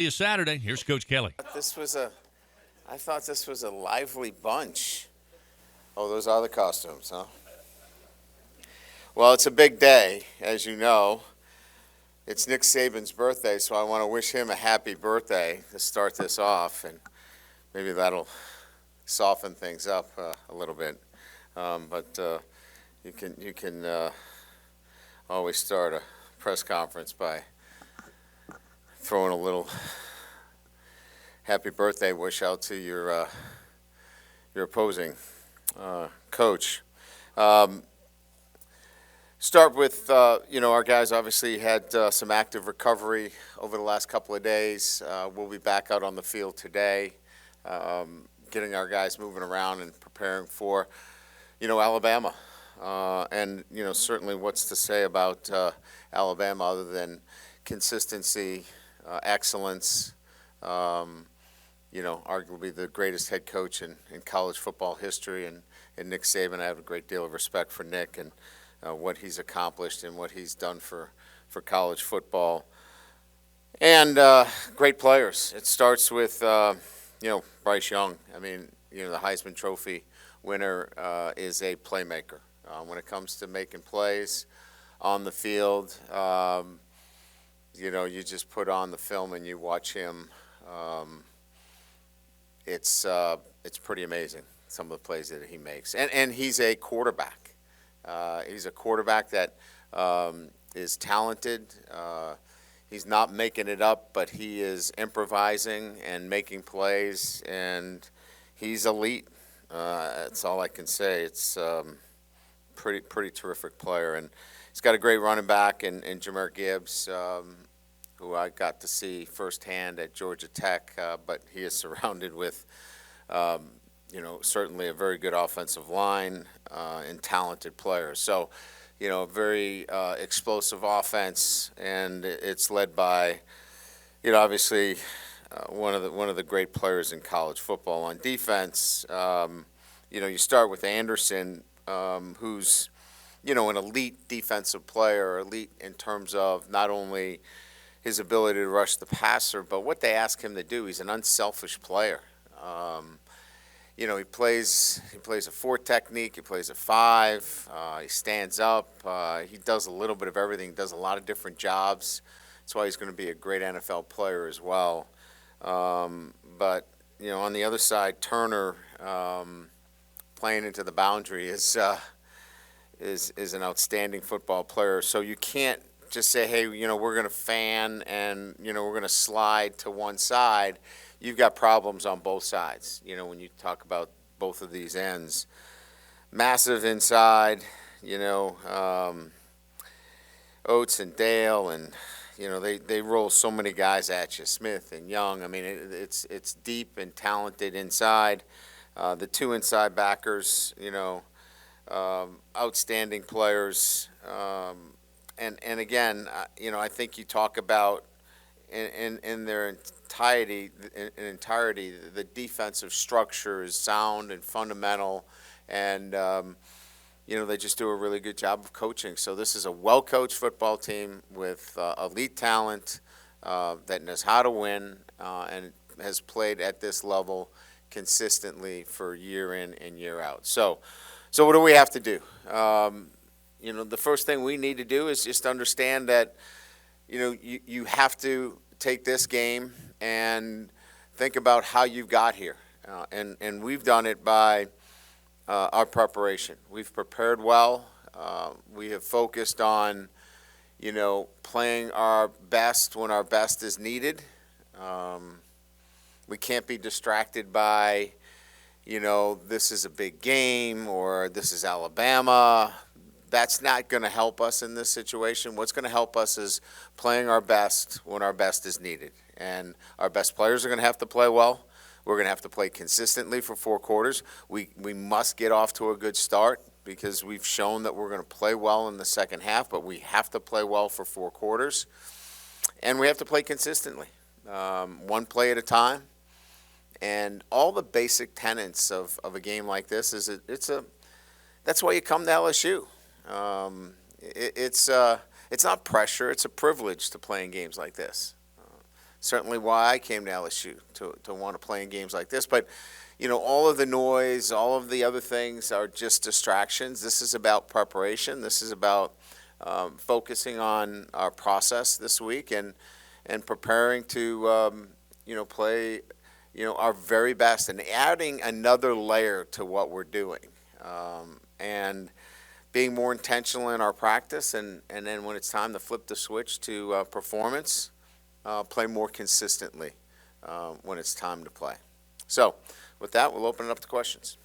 Is Saturday. Here's Coach Kelly. I thought this was a lively bunch. Oh, those are the costumes, huh? Well, it's a big day, as you know. It's Nick Saban's birthday, so I want to wish him a happy birthday to start this off, and maybe that'll soften things up a little bit. But you can always start a press conference by throwing a little happy birthday wish out to your opposing coach. Start with our guys obviously had some active recovery over the last couple of days. We'll be back out on the field today, getting our guys moving around and preparing for Alabama. And certainly what's to say about Alabama other than consistency, excellence. Arguably the greatest head coach in college football history, and Nick Saban. I have a great deal of respect for Nick and what he's accomplished and what he's done for college football. And great players. It starts with, Bryce Young. I mean, the Heisman Trophy winner is a playmaker. When it comes to making plays on the field, you just put on the film and you watch him. It's pretty amazing, some of the plays that he makes. And he's a quarterback. He's a quarterback that is talented. He's not making it up, but he is improvising and making plays, and he's elite. That's all I can say. It's pretty terrific player, and he's got a great running back in Jahmyr Gibbs, who I got to see firsthand at Georgia Tech, but he is surrounded with, certainly a very good offensive line and talented players. So, a very explosive offense, and it's led by, obviously one of the great players in college football. On defense, you start with Anderson, who's, an elite defensive player, elite in terms of not only his ability to rush the passer, but what they ask him to do. He's an unselfish player. He plays a 4 technique. He plays a 5. He stands up. He does a little bit of everything. Does a lot of different jobs. That's why he's going to be a great NFL player as well. But on the other side, Turner playing into the boundary is an outstanding football player. So you can't just say, hey, we're going to fan and, we're going to slide to one side. You've got problems on both sides, when you talk about both of these ends. Massive inside, Oates and Dale, and, they roll so many guys at you, Smith and Young. I mean, it's deep and talented inside. The 2 inside backers, outstanding players. And again, I think you talk about in their entirety, the defensive structure is sound and fundamental, and they just do a really good job of coaching. So this is a well-coached football team with elite talent that knows how to win and has played at this level consistently for year in and year out. So what do we have to do? The first thing we need to do is just understand that, you have to take this game and think about how you got here. And we've done it by our preparation. We've prepared well. We have focused on, playing our best when our best is needed. We can't be distracted by, this is a big game or this is Alabama. That's not going to help us in this situation. What's going to help us is playing our best when our best is needed. And our best players are going to have to play well. We're going to have to play consistently for 4 quarters. We must get off to a good start because we've shown that we're going to play well in the second half, but we have to play well for 4 quarters. And we have to play consistently, one play at a time. And all the basic tenets of a game like this is that's why you come to LSU. It's not pressure. It's a privilege to play in games like this. certainly why I came to LSU to want to play in games like this. But all of the noise, all of the other things are just distractions. This is about preparation. This is about focusing on our process this week and preparing to play our very best and adding another layer to what we're doing, and being more intentional in our practice, and then when it's time to flip the switch to performance, play more consistently when it's time to play. So with that, we'll open it up to questions.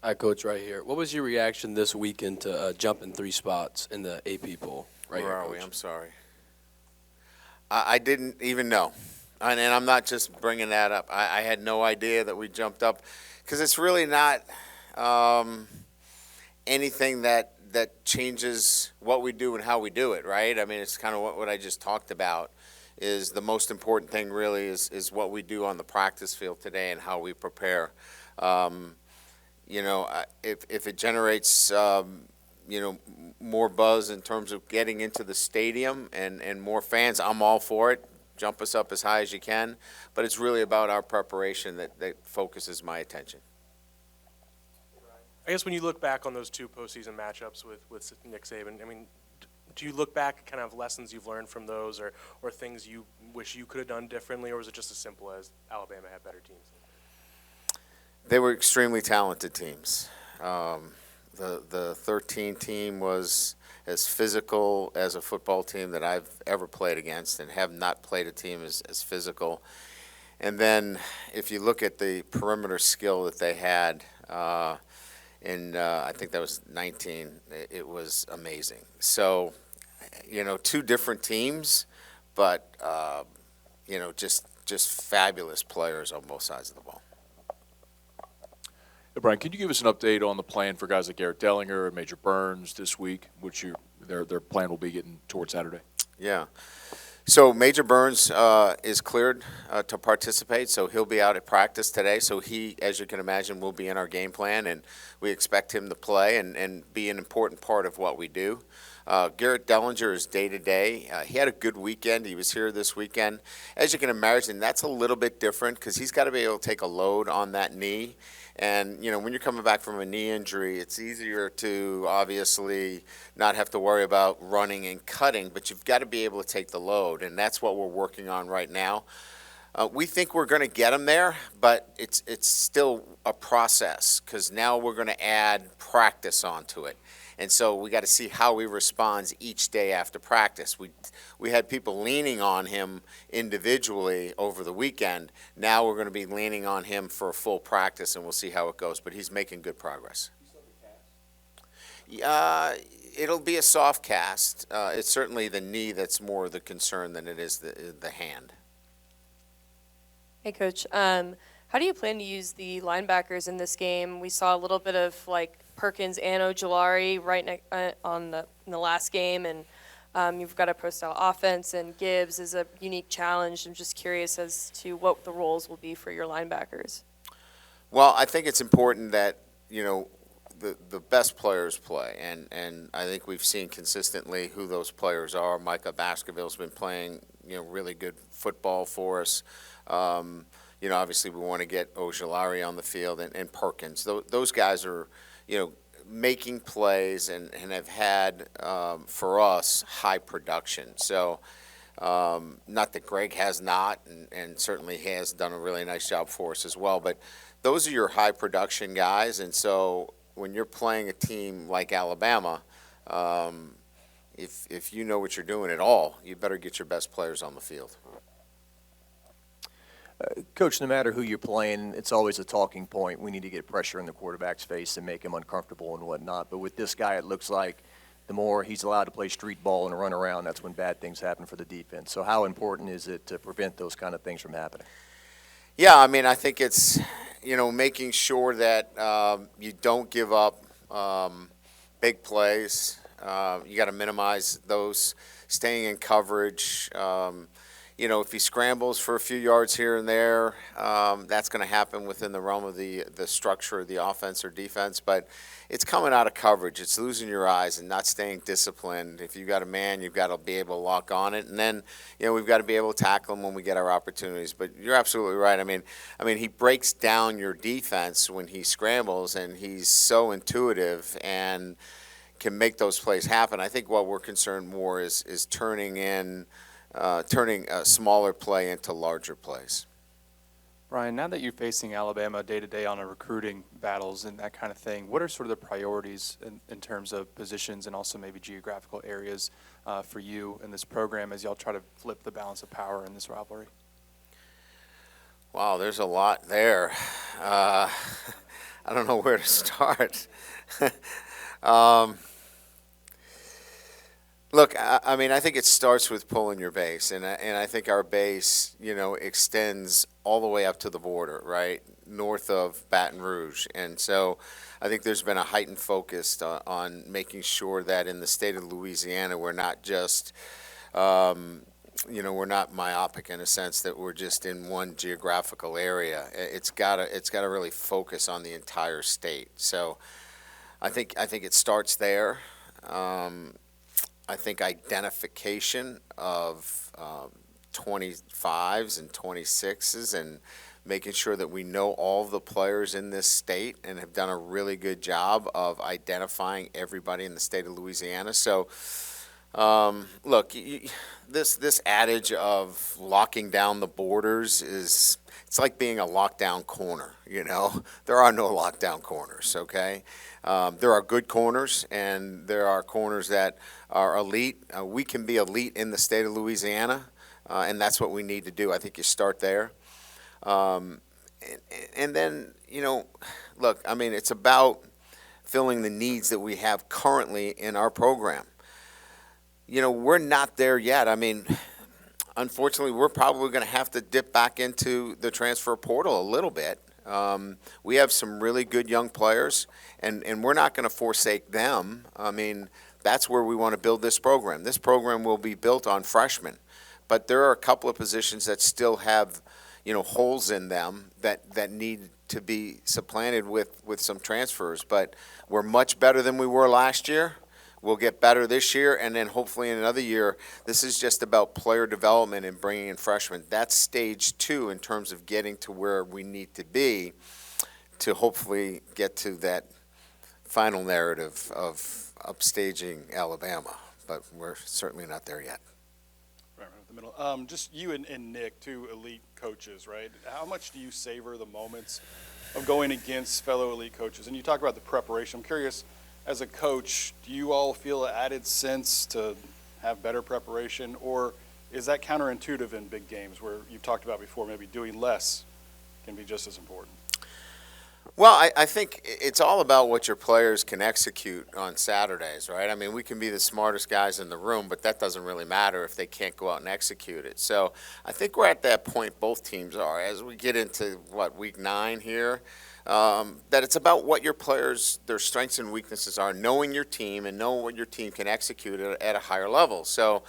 Hi, Coach, right here. What was your reaction this weekend to jumping 3 spots in the AP poll? Right Where here, are we? Coach. I'm sorry. I didn't even know. And I'm not just bringing that up. I had no idea that we jumped up, because it's really not anything that changes what we do and how we do it, right? I mean, it's kind of what I just talked about. Is the most important thing really is what we do on the practice field today and how we prepare. If it generates more buzz in terms of getting into the stadium and more fans, I'm all for it. Jump us up as high as you can, but it's really about our preparation that focuses my attention. I guess when you look back on those 2 postseason matchups with Nick Saban, I mean, do you look back at kind of lessons you've learned from those, or things you wish you could have done differently, or was it just as simple as Alabama had better teams? They were extremely talented teams. The 13 team was as physical as a football team that I've ever played against, and have not played a team as physical. And then if you look at the perimeter skill that they had, I think that was 19, it was amazing. So, 2 different teams, but, just fabulous players on both sides of the ball. Hey, Brian, can you give us an update on the plan for guys like Garrett Dellinger and Major Burns this week, which their plan will be getting toward Saturday? Yeah. So Major Burns is cleared to participate, so he'll be out at practice today. So he, as you can imagine, will be in our game plan, and we expect him to play and be an important part of what we do. Garrett Dellinger is day-to-day. He had a good weekend. He was here this weekend. As you can imagine, that's a little bit different because he's got to be able to take a load on that knee. And, when you're coming back from a knee injury, it's easier to obviously not have to worry about running and cutting, but you've got to be able to take the load, and that's what we're working on right now. We think we're going to get him there, but it's still a process because now we're going to add practice onto it. And so we got to see how he responds each day after practice. We had people leaning on him individually over the weekend. Now we're going to be leaning on him for a full practice, and we'll see how it goes. But he's making good progress. It'll be a soft cast. It's certainly the knee that's more the concern than it is the hand. Hey, Coach. How do you plan to use the linebackers in this game? We saw a little bit of Perkins and Ojulari in the last game, and you've got a pro-style offense, and Gibbs is a unique challenge. I'm just curious as to what the roles will be for your linebackers. Well, I think it's important that the best players play, and I think we've seen consistently who those players are. Micah Baskerville's been playing really good football for us. Obviously we want to get Ojulari on the field and Perkins. Those guys are making plays and have had, for us, high production. So not that Greg has not, and certainly has done a really nice job for us as well, but those are your high production guys. And so when you're playing a team like Alabama, if you know what you're doing at all, you better get your best players on the field. Coach, no matter who you're playing, it's always a talking point. We need to get pressure in the quarterback's face and make him uncomfortable and whatnot. But with this guy, it looks like the more he's allowed to play street ball and run around, that's when bad things happen for the defense. So how important is it to prevent those kind of things from happening? Yeah, I mean, I think it's, making sure that you don't give up big plays. You got to minimize those, staying in coverage. if he scrambles for a few yards here and there, that's going to happen within the realm of the structure of the offense or defense. But it's coming out of coverage. It's losing your eyes and not staying disciplined. If you've got a man, you've got to be able to lock on it. And then, we've got to be able to tackle him when we get our opportunities. But you're absolutely right. I mean, he breaks down your defense when he scrambles, and he's so intuitive and can make those plays happen. I think what we're concerned more is turning a smaller play into larger plays. Brian, now that you're facing Alabama day to day on a recruiting battles and that kind of thing, what are sort of the priorities in terms of positions and also maybe geographical areas for you in this program as y'all try to flip the balance of power in this rivalry? Wow, there's a lot there. I don't know where to start. Look, I think it starts with pulling your base, and I think our base, extends all the way up to the border, right, north of Baton Rouge. And so I think there's been a heightened focus on making sure that in the state of Louisiana, we're not just, we're not myopic in a sense that we're just in one geographical area. It's got to really focus on the entire state. So I think it starts there. I think identification of 25s and 26s and making sure that we know all the players in this state and have done a really good job of identifying everybody in the state of Louisiana. So, look, this adage of locking down the borders it's like being a lockdown corner, There are no lockdown corners, okay? There are good corners, and there are corners that are elite. We can be elite in the state of Louisiana, and that's what we need to do. I think you start there. And then, look, it's about filling the needs that we have currently in our program. We're not there yet. Unfortunately, we're probably going to have to dip back into the transfer portal a little bit. We have some really good young players, and we're not going to forsake them. That's where we want to build this program. This program will be built on freshmen, but there are a couple of positions that still have, holes in them that need to be supplanted with some transfers. But we're much better than we were last year. We'll get better this year, and then hopefully in another year. This is just about player development and bringing in freshmen. That's stage 2 in terms of getting to where we need to be to hopefully get to that final narrative of upstaging Alabama. But we're certainly not there yet. Right in the middle. Just you and Nick, two elite coaches, right? How much do you savor the moments of going against fellow elite coaches? And you talk about the preparation. I'm curious, as a coach, do you all feel an added sense to have better preparation, or is that counterintuitive in big games where you've talked about before, maybe doing less can be just as important? Well, I think it's all about what your players can execute on Saturdays, right? We can be the smartest guys in the room, but that doesn't really matter if they can't go out and execute it. So I think we're at that point, both teams are, as we get into, week 9 here, that it's about what your players, their strengths and weaknesses are, knowing your team and knowing what your team can execute at a higher level. So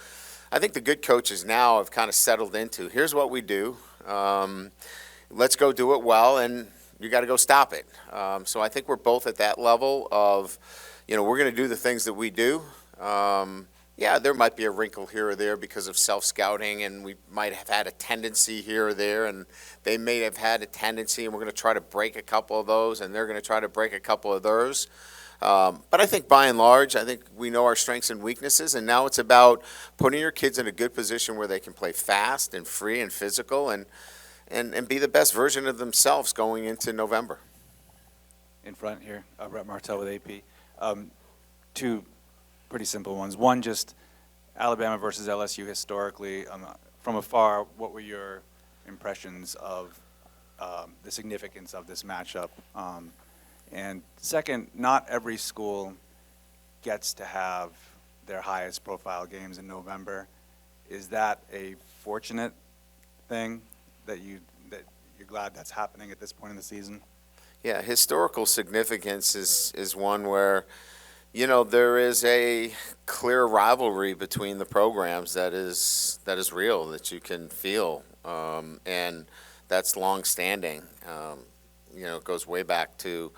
I think the good coaches now have kind of settled into, here's what we do, let's go do it well, and you got to go stop it. So I think we're both at that level of, we're going to do the things that we do. Yeah, there might be a wrinkle here or there because of self-scouting, and we might have had a tendency here or there, and they may have had a tendency, and we're going to try to break a couple of those, and they're going to try to break a couple of theirs. But I think by and large, I think we know our strengths and weaknesses, and now it's about putting your kids in a good position where they can play fast and free and physical and be the best version of themselves going into November. In front here, Brett Martell with AP. Two pretty simple ones. One, just Alabama versus LSU historically. From afar, what were your impressions of the significance of this matchup? And second, not every school gets to have their highest profile games in November. Is that a fortunate thing that you're glad that's happening at this point in the season? Yeah, historical significance is one where, There is a clear rivalry between the programs that is real, that you can feel, and that's long-standing. It goes way back to,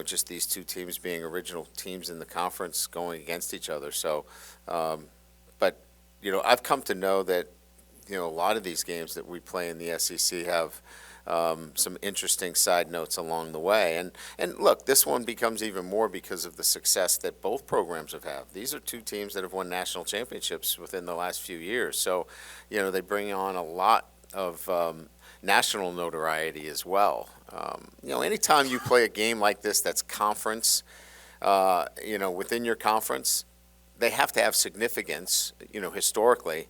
just these two teams being original teams in the conference going against each other. So, but, I've come to know that, a lot of these games that we play in the SEC have some interesting side notes along the way. And look, this one becomes even more because of the success that both programs have had. These are two teams that have won national championships within the last few years. So, they bring on a lot of national notoriety as well. Anytime you play a game like this that's conference, within your conference, they have to have significance, historically.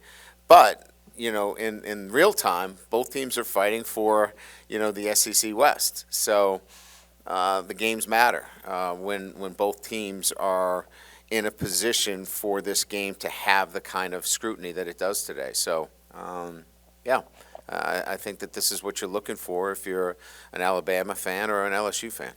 But in real time, both teams are fighting for, the SEC West. So the games matter when both teams are in a position for this game to have the kind of scrutiny that it does today. So, yeah, I think that this is what you're looking for if you're an Alabama fan or an LSU fan.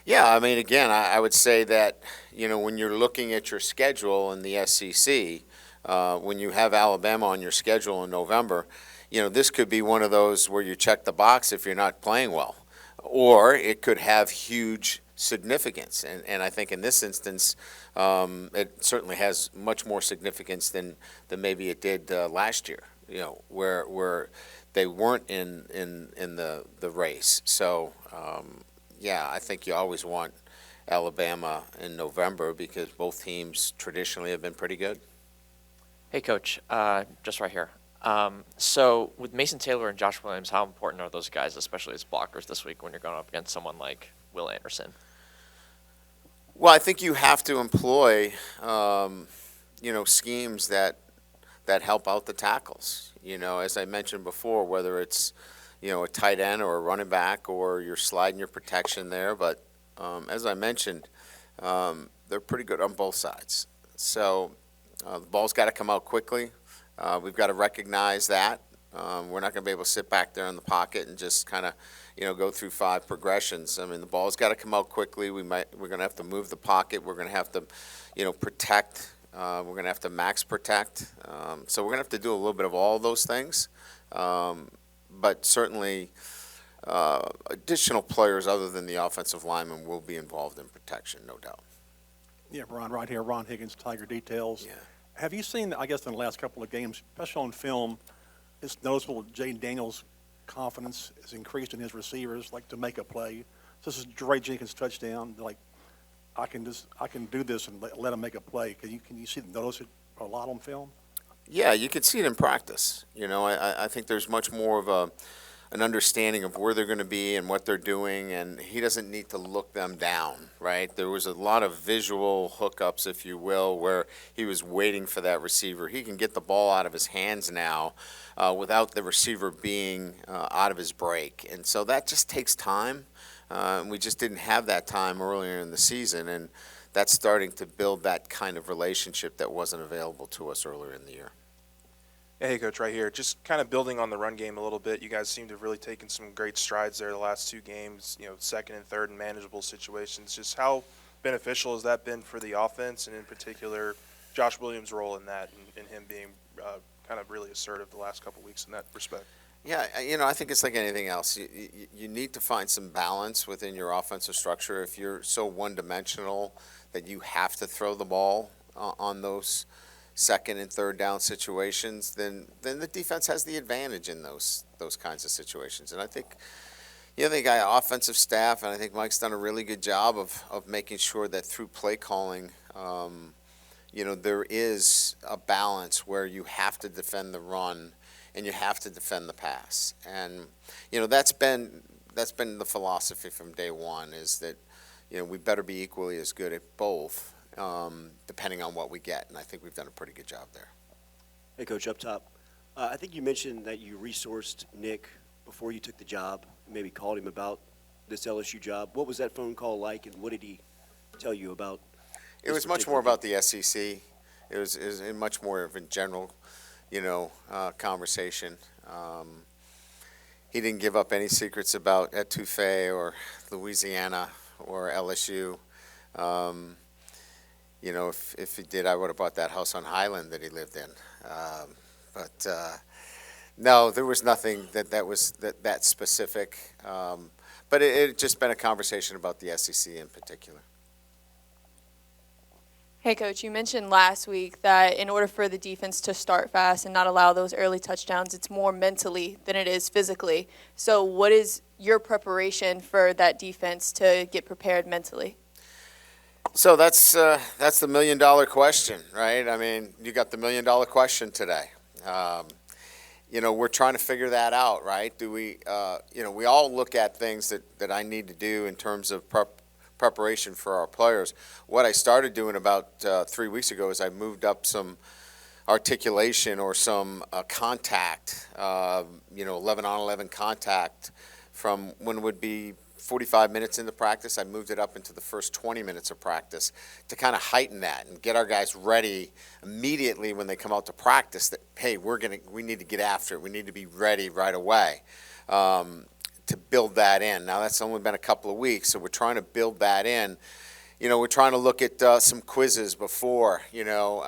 Yeah, I mean, again, I would say that, when you're looking at your schedule in the SEC, when you have Alabama on your schedule in November, this could be one of those where you check the box if you're not playing well. Or it could have huge significance. And I think in this instance, it certainly has much more significance than maybe it did last year, where they weren't in the race. So, yeah, I think you always want Alabama in November because both teams traditionally have been pretty good. Hey, Coach, just right here. So with Mason Taylor and Josh Williams, how important are those guys, especially as blockers this week when you're going up against someone like Will Anderson? Well, I think you have to employ, schemes that help out the tackles. As I mentioned before, whether it's a tight end or a running back, or you're sliding your protection there. But as I mentioned, they're pretty good on both sides. So the ball's got to come out quickly. We've got to recognize that. We're not going to be able to sit back there in the pocket and just kind of, go through 5 progressions. I mean, the ball's got to come out quickly. We're going to have to move the pocket. We're going to have to, protect. We're going to have to max protect. So we're going to have to do a little bit of all those things. But certainly additional players other than the offensive linemen will be involved in protection, no doubt. Yeah, Ron, right here, Ron Higgins, Tiger Details. Yeah. Have you seen, I guess, in the last couple of games, especially on film, it's noticeable Jaden Daniels' confidence has increased in his receivers, like to make a play. So this is Dre Jenkins' touchdown. Like, I can do this and let him make a play. Can you notice it a lot on film? Yeah, you can see it in practice. I think there's much more of an understanding of where they're going to be and what they're doing, and he doesn't need to look them down, right? There was a lot of visual hookups, if you will, where he was waiting for that receiver. He can get the ball out of his hands now without the receiver being out of his break, and so that just takes time. We just didn't have that time earlier in the season, and that's starting to build that kind of relationship that wasn't available to us earlier in the year. Hey, Coach, right here. Just kind of building on the run game a little bit. You guys seem to have really taken some great strides there the last 2 games, second and third in manageable situations. Just how beneficial has that been for the offense, and in particular, Josh Williams' role in that and him being kind of really assertive the last couple weeks in that respect? Yeah, I think it's like anything else. You need to find some balance within your offensive structure. If you're so one-dimensional that you have to throw the ball on those second and third down situations, then the defense has the advantage in those kinds of situations. And I think, they got offensive staff, and I think Mike's done a really good job of making sure that through play calling, there is a balance where you have to defend the run and you have to defend the pass. And, that's been the philosophy from day one, is that, we better be equally as good at both, depending on what we get. And I think we've done a pretty good job there. Hey, Coach, up top. I think you mentioned that you resourced Nick before you took the job, maybe called him about this LSU job. What was that phone call like, and what did he tell you about? It was much more about the SEC. It was much more of a general, conversation. he didn't give up any secrets about Etouffee or Louisiana or LSU. You know, if he did, I would have bought that house on Highland that he lived in. But no, there was nothing that was that specific. But it had just been a conversation about the SEC in particular. Hey, Coach, you mentioned last week that in order for the defense to start fast and not allow those early touchdowns, it's more mentally than it is physically. So what is your preparation for that defense to get prepared mentally? So that's the $1 million question, right? I mean, you got the $1 million question today. You know, we're trying to figure that out, right? Do we, you know, we all look at things that I need to do in terms of preparation for our players. What I started doing about 3 weeks ago is I moved up some articulation or some contact, you know, 11-on-11 contact from when it would be 45 minutes into practice. I moved it up into the first 20 minutes of practice to kind of heighten that and get our guys ready immediately when they come out to practice that, hey, we need to get after it. We need to be ready right away. To build that in. Now, that's only been a couple of weeks, so we're trying to build that in. You know, we're trying to look at some quizzes before, you know,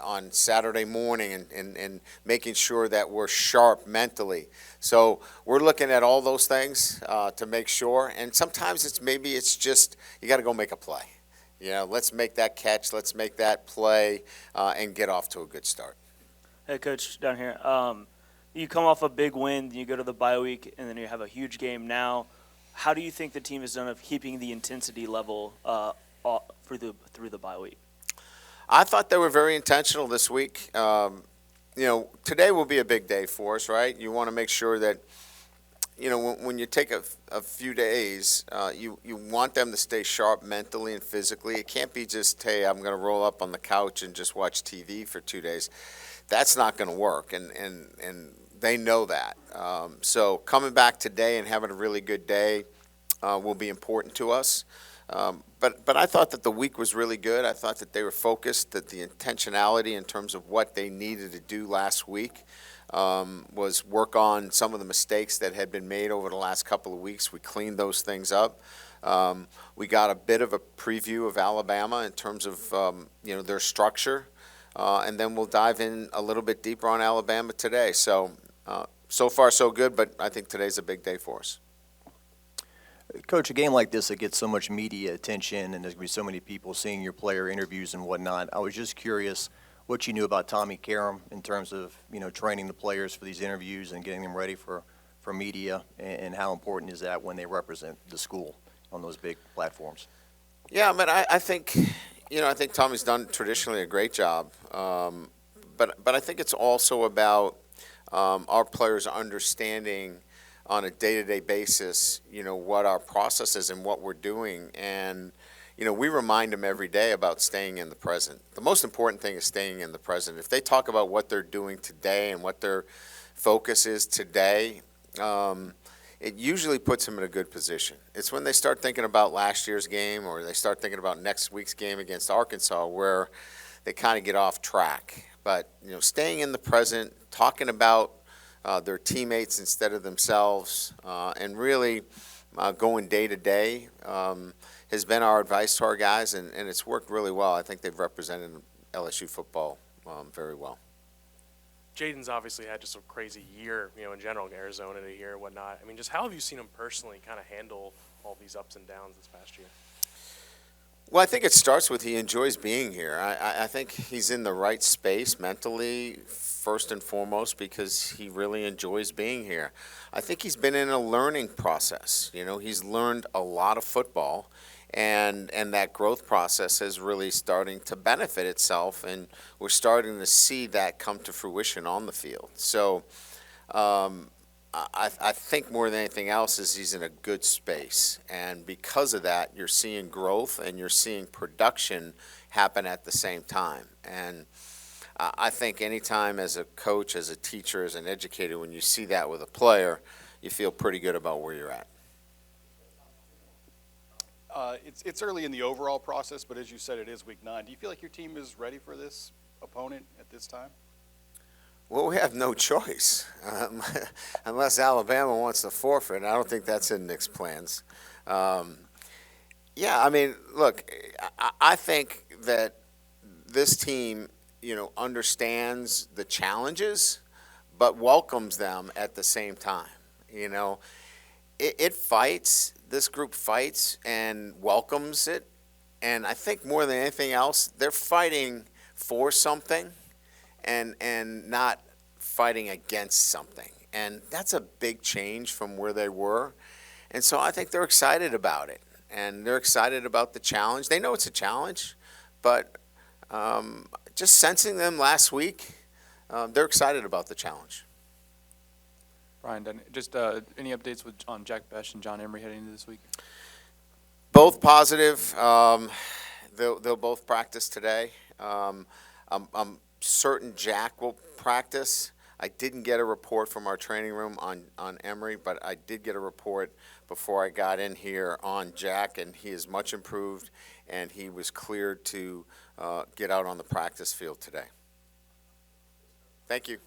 on Saturday morning and making sure that we're sharp mentally. So we're looking at all those things to make sure. And sometimes it's just you got to go make a play. You know, let's make that catch, let's make that play, and get off to a good start. Hey, Coach, down here. You come off a big win, you go to the bye week, and then you have a huge game now. How do you think the team has done of keeping the intensity level through the bye week? I thought they were very intentional this week. You know, today will be a big day for us, right? You want to make sure that, you know, when you take a few days, you want them to stay sharp mentally and physically. It can't be just, hey, I'm going to roll up on the couch and just watch TV for 2 days. That's not going to work, and they know that. So coming back today and having a really good day will be important to us. But I thought that the week was really good. I thought that they were focused, that the intentionality in terms of what they needed to do last week was work on some of the mistakes that had been made over the last couple of weeks. We cleaned those things up. We got a bit of a preview of Alabama in terms of you know, their structure. And then we'll dive in a little bit deeper on Alabama today. So, so far so good, but I think today's a big day for us. Coach, a game like this that gets so much media attention and there's going to be so many people seeing your player interviews and whatnot, I was just curious what you knew about Tommy Karam in terms of, you know, training the players for these interviews and getting them ready for media, and how important is that when they represent the school on those big platforms? Yeah, but I think, you know, I think Tommy's done traditionally a great job. But I think it's also about our players understanding on a day-to-day basis, you know, what our process is and what we're doing. And, you know, we remind them every day about staying in the present. The most important thing is staying in the present. If they talk about what they're doing today and what their focus is today, it usually puts them in a good position. It's when they start thinking about last year's game or they start thinking about next week's game against Arkansas where they kind of get off track. But, you know, staying in the present, talking about their teammates instead of themselves, and really going day to day has been our advice to our guys, and it's worked really well. I think they've represented LSU football very well. Jaden's obviously had just a crazy year, you know, in general, in Arizona to here and whatnot. I mean, just how have you seen him personally kind of handle all these ups and downs this past year? Well, I think it starts with he enjoys being here. I think he's in the right space mentally, first and foremost, because he really enjoys being here. I think he's been in a learning process. You know, he's learned a lot of football, and that growth process is really starting to benefit itself, and we're starting to see that come to fruition on the field. So I think more than anything else is he's in a good space, and because of that, you're seeing growth and you're seeing production happen at the same time. And I think anytime as a coach, as a teacher, as an educator, when you see that with a player, you feel pretty good about where you're at. It's early in the overall process, but as you said, it is week 9. Do you feel like your team is ready for this opponent at this time? Well, we have no choice, unless Alabama wants to forfeit. I don't think that's in Nick's plans. Yeah, I mean, look, I think that this team, understands the challenges, but welcomes them at the same time. It fights. This group fights and welcomes it, and I think more than anything else, they're fighting for something, and not fighting against something. And that's a big change from where they were. And so I think they're excited about it. And they're excited about the challenge. They know it's a challenge, but just sensing them last week, they're excited about the challenge. Brian, just any updates on Jack Besh and John Emery heading into this week? Both positive. They'll both practice today. I'm certain Jack will practice. I didn't get a report from our training room on Emery, but I did get a report before I got in here on Jack, and he is much improved, and he was cleared to get out on the practice field today. Thank you.